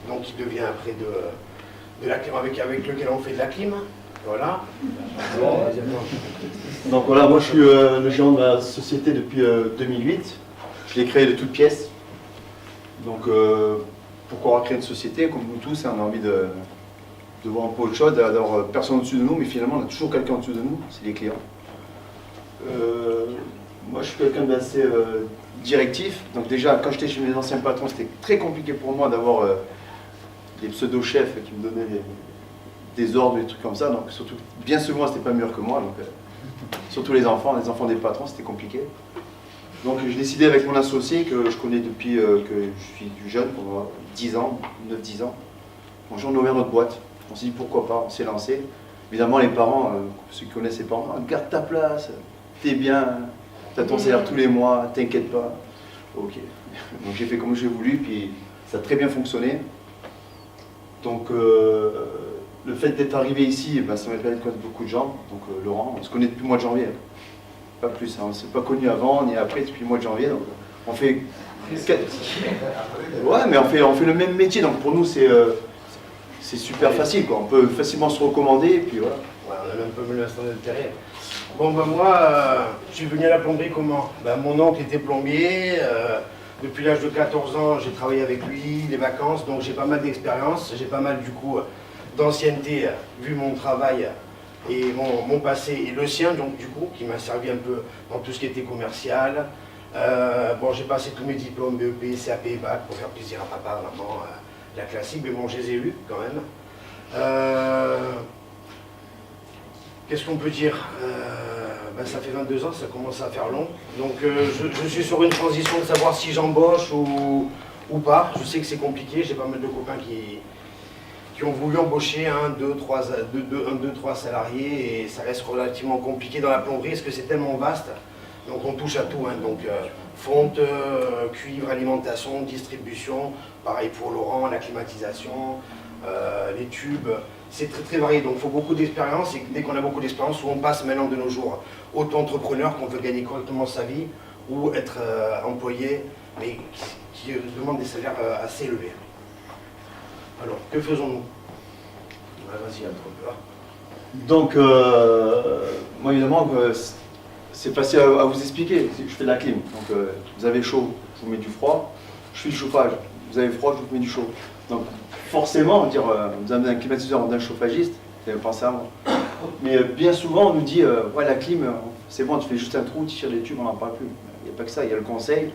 donc qui devient après de la clim avec lequel on fait de la clim. Voilà. Donc voilà, moi je suis le gérant de la société depuis 2008. Je l'ai créé de toutes pièces. Donc pourquoi créer une société? Comme nous tous, on a envie de voir un peu autre chose, d'avoir personne au-dessus de nous, mais finalement on a toujours quelqu'un au-dessus de nous, c'est les clients. Moi je suis quelqu'un d'assez directif. Donc déjà quand j'étais chez mes anciens patrons, c'était très compliqué pour moi d'avoir des pseudo-chefs qui me donnaient des ordres, des trucs comme ça. Donc surtout, bien souvent c'était pas meilleur que moi. Donc, surtout les enfants des patrons, c'était compliqué. Donc j'ai décidé avec mon associé que je connais depuis que je suis jeune, pendant 10 ans, 9-10 ans. Un jour on a ouvert notre boîte, on s'est dit pourquoi pas, on s'est lancé. Évidemment les parents, ceux qui connaissent les parents, garde ta place, t'es bien, t'as ton salaire tous les mois, t'inquiète pas. Ok, donc j'ai fait comme j'ai voulu, puis ça a très bien fonctionné. Donc le fait d'être arrivé ici, ben, ça m'a permis de connaître beaucoup de gens. Donc Laurent, on se connaît depuis le mois de janvier. Pas plus, hein. On ne s'est pas connu avant ni après depuis le mois de janvier. Donc on fait. Ouais, mais on fait le même métier, donc pour nous c'est super facile, quoi. On peut facilement se recommander et puis voilà. Ouais, on a même pas mis l'instant d'intérêt. Bon ben moi, je suis venu à la plomberie comment? Ben, mon oncle était plombier. Depuis l'âge de 14 ans, j'ai travaillé avec lui, les vacances, donc j'ai pas mal d'expérience, j'ai pas mal du coup d'ancienneté, vu mon travail et mon passé et le sien, donc du coup, qui m'a servi un peu dans tout ce qui était commercial. Bon, j'ai passé tous mes diplômes, BEP, CAP, BAC, pour faire plaisir à papa, maman, la classique, mais bon, je les ai eus quand même. Qu'est-ce qu'on peut dire? Ben, ça fait 22 ans, ça commence à faire long. Donc je suis sur une transition de savoir si j'embauche ou pas. Je sais que c'est compliqué, j'ai pas mal de copains qui ont voulu embaucher 1, 2, 3 salariés et ça reste relativement compliqué dans la plomberie parce que c'est tellement vaste. Donc on touche à tout, hein. Donc fonte, cuivre, alimentation, distribution, pareil pour Laurent, la climatisation, les tubes. C'est très très varié, donc il faut beaucoup d'expérience et dès qu'on a beaucoup d'expérience, on passe maintenant de nos jours auto-entrepreneur, qu'on veut gagner correctement sa vie ou être employé, mais qui demande des salaires assez élevés. Alors, que faisons-nous? Vas-y, un Donc, moi évidemment, c'est facile à vous expliquer. Je fais de la clim, donc vous avez chaud, je vous mets du froid, je fais du chauffage, vous avez froid, je vous mets du chaud. Donc, forcément, dire, vous avez un climatiseur d'un chauffagiste, vous avez pensé à moi. Mais bien souvent, on nous dit, ouais, la clim, c'est bon, tu fais juste un trou, tu tires les tubes, on n'en parle plus. Il n'y a pas que ça, il y a le conseil.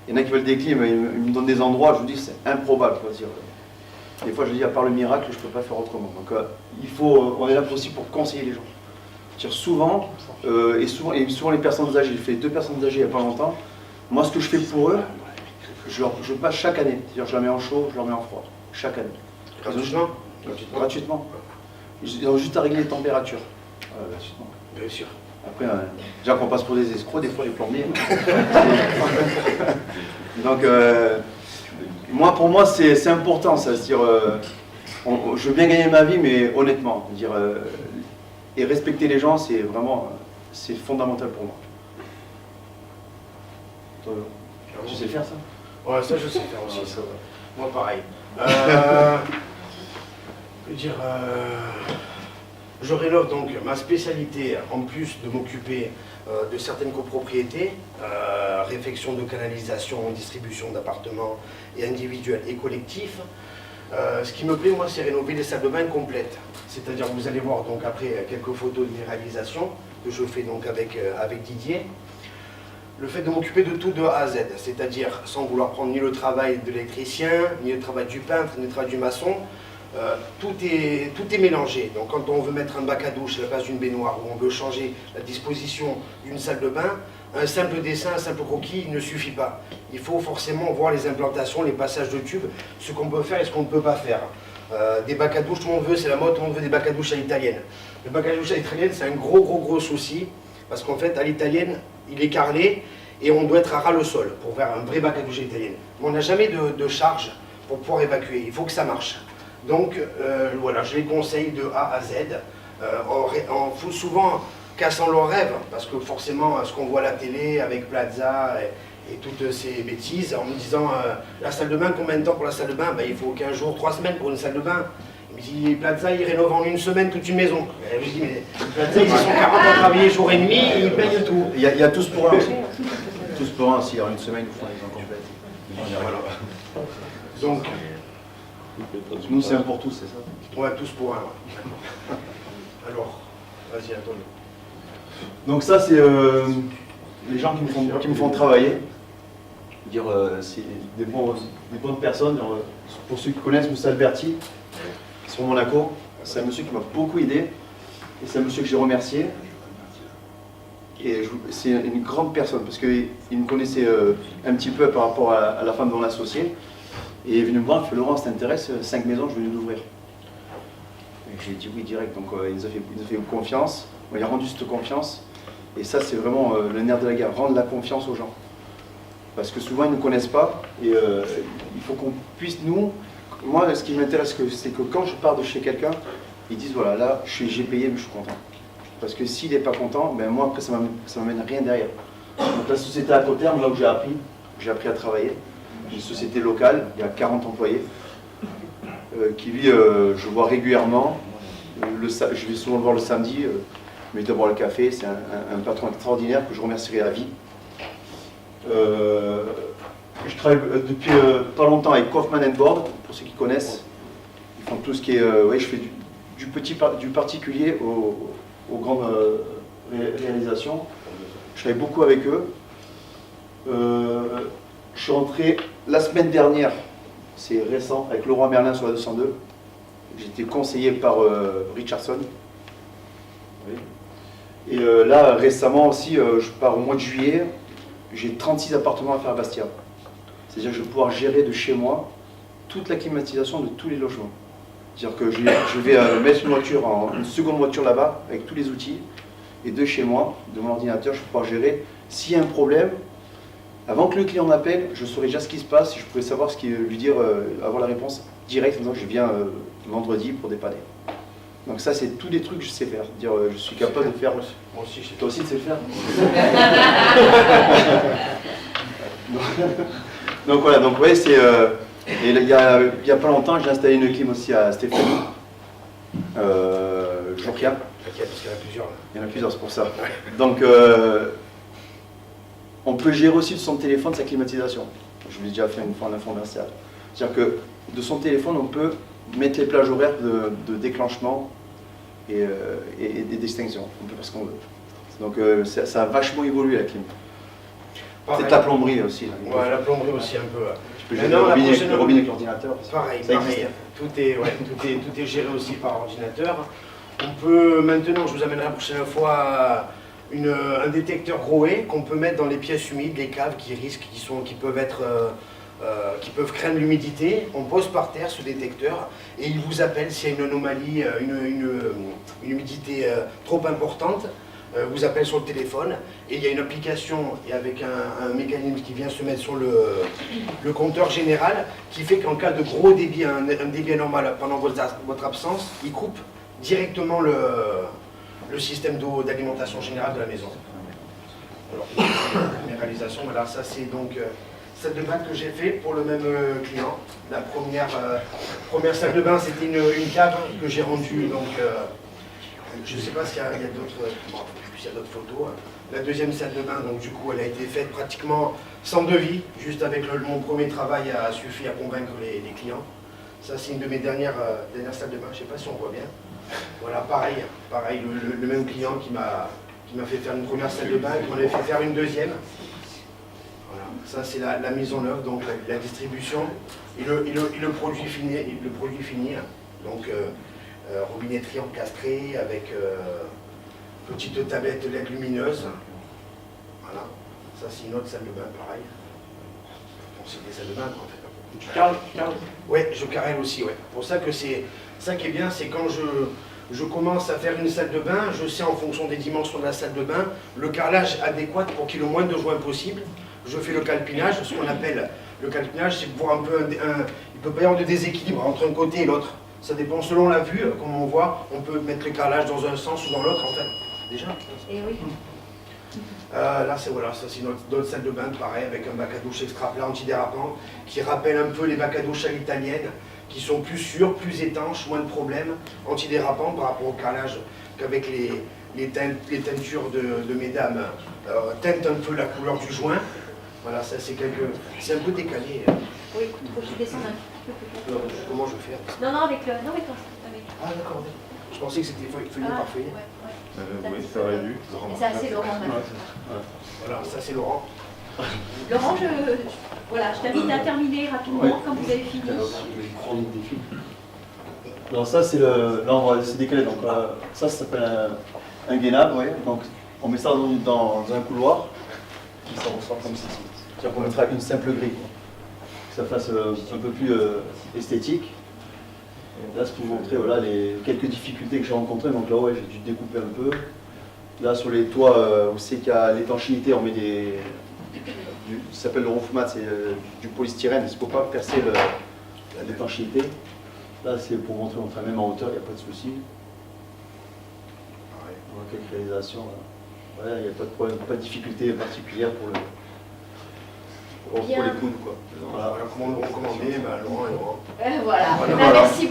Il y en a qui veulent des clims, ils me donnent des endroits, je vous dis, c'est improbable. Dire. Des fois, je dis, à part le miracle, je ne peux pas faire autrement. Donc, on est là aussi pour conseiller les gens. Dire, souvent, et souvent les personnes âgées, j'ai fait 2 personnes âgées il n'y a pas longtemps. Moi, ce que je fais pour eux, je passe chaque année. C'est-à-dire, je la mets en chaud, je la mets en froid. Chaque année. Gratuitement? Gratuitement. Ils ont juste à régler les températures. Gratuitement. Bien sûr. Après, déjà qu'on passe pour des escrocs, des fois les plombiers. Donc, moi, pour moi, c'est important, ça. C'est-à-dire, je veux bien gagner ma vie, mais honnêtement. Dire, et respecter les gens, c'est vraiment c'est fondamental pour moi. Tu sais faire ça? Ouais, ça je sais faire aussi. Ça. Moi, pareil. Je veux dire, j'aurais l'offre, donc ma spécialité, en plus de m'occuper de certaines copropriétés, réfection de canalisation, distribution d'appartements et individuels et collectifs. Ce qui me plaît, moi, c'est rénover les salles de bain complètes. C'est-à-dire, vous allez voir donc après quelques photos de mes réalisations que je fais donc avec Didier. Le fait de m'occuper de tout de A à Z, c'est-à-dire sans vouloir prendre ni le travail de l'électricien, ni le travail du peintre, ni le travail du maçon, tout est mélangé. Donc quand on veut mettre un bac à douche à la place d'une baignoire, ou on veut changer la disposition d'une salle de bain, un simple dessin, un simple croquis ne suffit pas. Il faut forcément voir les implantations, les passages de tubes, ce qu'on peut faire et ce qu'on ne peut pas faire. Des bacs à douche, tout le monde veut, c'est la mode, tout le monde veut des bacs à douche à l'italienne. Le bac à douche à l'italienne, c'est un gros souci, parce qu'en fait, à l'italienne, il est carrelé et on doit être à ras le sol pour faire un vrai bac à douche à l'italienne. Mais on n'a jamais de charge pour pouvoir évacuer, il faut que ça marche. Donc voilà, je les conseille de A à Z, souvent cassant leur rêve, parce que forcément, ce qu'on voit à la télé avec Plaza et toutes ces bêtises en me disant la salle de bain, combien de temps pour la salle de bain? Il faut 15 jours, 3 semaines pour une salle de bain. Il me dit Plaza, il rénove en 1 semaine toute une maison. Je lui dis mais Plaza, ils sont 40 à travailler jour et nuit et ils payent tout. Il y a tous pour un aussi. Tous pour un, si en 1 semaine ils font les gens complètes. Voilà. Donc, nous c'est un pour tous, c'est ça? ouais, tous pour un. Ouais. Alors, vas-y, Antonio. Donc ça c'est les gens qui me font travailler. Dire c'est des bonnes personnes. Pour ceux qui connaissent Moussa Alberti, sur Monaco, c'est un monsieur qui m'a beaucoup aidé et c'est un monsieur que j'ai remercié. Et c'est une grande personne parce qu'il me connaissait un petit peu par rapport à la femme de mon associé. Et il est venu me voir, il fait Laurent, ça t'intéresse, 5 maisons, je venais d'ouvrir. J'ai dit oui direct, donc il nous a fait confiance, il a rendu cette confiance. Et ça c'est vraiment le nerf de la guerre, rendre la confiance aux gens. Parce que souvent ils ne nous connaissent pas et il faut qu'on puisse nous... Moi ce qui m'intéresse c'est que quand je pars de chez quelqu'un, ils disent voilà là j'ai payé mais je suis content. Parce que s'il n'est pas content, ben moi après ça m'amène rien derrière. Donc la société à court terme, là où j'ai appris à travailler, une société locale, il y a 40 employés, qui lui, je vois régulièrement, je vais souvent le voir le samedi, mais de boire le café, c'est un patron extraordinaire que je remercierai à vie. Je travaille depuis pas longtemps avec Kaufman & Board, pour ceux qui connaissent. Ils font tout ce qui est, ouais, je fais du particulier aux grandes réalisations. Je travaille beaucoup avec eux. Je suis rentré la semaine dernière, c'est récent, avec Leroy Merlin sur la 202. J'ai été conseillé par Richardson. Oui. Et là, récemment aussi, je pars au mois de juillet, j'ai 36 appartements à faire à Bastia. C'est-à-dire que je vais pouvoir gérer de chez moi toute la climatisation de tous les logements. C'est-à-dire que je vais mettre une seconde voiture là-bas, avec tous les outils, et de chez moi, de mon ordinateur, je vais pouvoir gérer. S'il y a un problème, avant que le client m'appelle, je saurais déjà ce qui se passe, je pourrais savoir lui dire, avoir la réponse directe en disant que je viens vendredi pour dépanner. Donc ça, c'est tous des trucs que je sais faire. Dire, je suis capable de faire. Moi aussi, je sais. Toi aussi, tu sais le faire. Donc voilà, donc ouais, c'est. Et il y a pas longtemps, j'ai installé une clim aussi à Stéphanie. Jourkia. Ok, parce qu'il y en a plusieurs. Là. Il y en a plusieurs, c'est pour ça. Donc, on peut gérer aussi de son téléphone sa climatisation. Je l'ai déjà fait une fois en info commercial. C'est-à-dire que de son téléphone, on peut mettre les plages horaires de déclenchement et d'extinction. On peut faire ce qu'on veut. Donc, ça a vachement évolué la clim. C'est la plomberie aussi. Là. Ouais, la plomberie aussi un peu. Tu peux gérer le robinet avec l'ordinateur. Pareil. Tout est géré aussi par ordinateur. On peut maintenant, je vous amènerai la prochaine fois un détecteur Grohe qu'on peut mettre dans les pièces humides, les caves qui peuvent craindre l'humidité. On pose par terre ce détecteur et il vous appelle s'il y a une anomalie, une humidité trop importante. Vous appelle sur le téléphone et il y a une application et avec un mécanisme qui vient se mettre sur le compteur général qui fait qu'en cas de gros débit, un débit anormal pendant votre absence, il coupe directement le système d'eau d'alimentation générale de la maison. Alors, mes réalisations, voilà, ça c'est donc salle de bain que j'ai fait pour le même client. La première salle de bain, c'était une cave que j'ai rendue, donc je ne sais pas s'il y a d'autres photos. La deuxième salle de bain, donc du coup, elle a été faite pratiquement sans devis, juste avec mon premier travail a suffi à convaincre les clients. Ça, c'est une de mes dernières salles de bain, je ne sais pas si on voit bien. Voilà, pareil, le même client qui m'a fait faire une première salle de bain, qui m'en a fait faire une deuxième. Voilà, ça c'est la mise en œuvre, donc la distribution et le produit fini. Donc robinetterie encastrée avec petite tablette LED lumineuse. Voilà, ça c'est une autre salle de bain, pareil. Bon, c'est des salles de bain en fait. Tu carrelles? Oui, je carrelle aussi, ouais. Pour ça que c'est ça qui est bien, c'est quand je commence à faire une salle de bain, je sais en fonction des dimensions de la salle de bain, le carrelage adéquat pour qu'il y ait le moins de joints possible. Je fais le calpinage, ce qu'on appelle le calpinage, c'est pour un peu il ne peut pas y avoir de déséquilibre entre un côté et l'autre. Ça dépend selon la vue, comme on voit, on peut mettre le carrelage dans un sens ou dans l'autre en fait. Déjà. Et oui. Là, c'est voilà, ça c'est notre salle de bain, pareil, avec un bac à douche extra plat antidérapant, qui rappelle un peu les bacs à douche à l'italienne, qui sont plus sûrs, plus étanches, moins de problèmes, antidérapants par rapport au carrelage qu'avec les teintures de mesdames teintent un peu la couleur du joint. Voilà, ça c'est c'est un peu décalé. Oui, écoute, faut que je descende un petit peu peut-être. Comment je vais faire? Non, non, avec le. Non, avec toi. Avec... Ah d'accord, je pensais que c'était feuillet par feuillet. Oui, ça aurait dû. Et c'est assez Laurent maintenant. Voilà, ça c'est Laurent. Laurent, voilà, je t'invite à terminer rapidement quand vous avez fini. Alors ça c'est c'est décalé, donc ça s'appelle un gainable, oui. Donc on met ça dans un couloir, qui ça ressort comme ceci. C'est-à-dire qu'on mettra une simple grille, quoi. Que ça fasse un peu plus esthétique. Et là c'est pour vous montrer voilà, les quelques difficultés que j'ai rencontrées, donc là ouais j'ai dû découper un peu. Là sur les toits où c'est qu'il y a l'étanchéité, on met ça s'appelle le ronflement, c'est du polystyrène, il ne faut pas percer l'étanchéité. Là, c'est pour montrer, on fera même en hauteur, il n'y a pas de souci. On voit quelques réalisations. Voilà, il n'y a pas de problème, pas de difficulté particulière pour les coudes. Quoi. Voilà, comment le recommander, Laurent et Laurent. Voilà. Voilà. Merci beaucoup.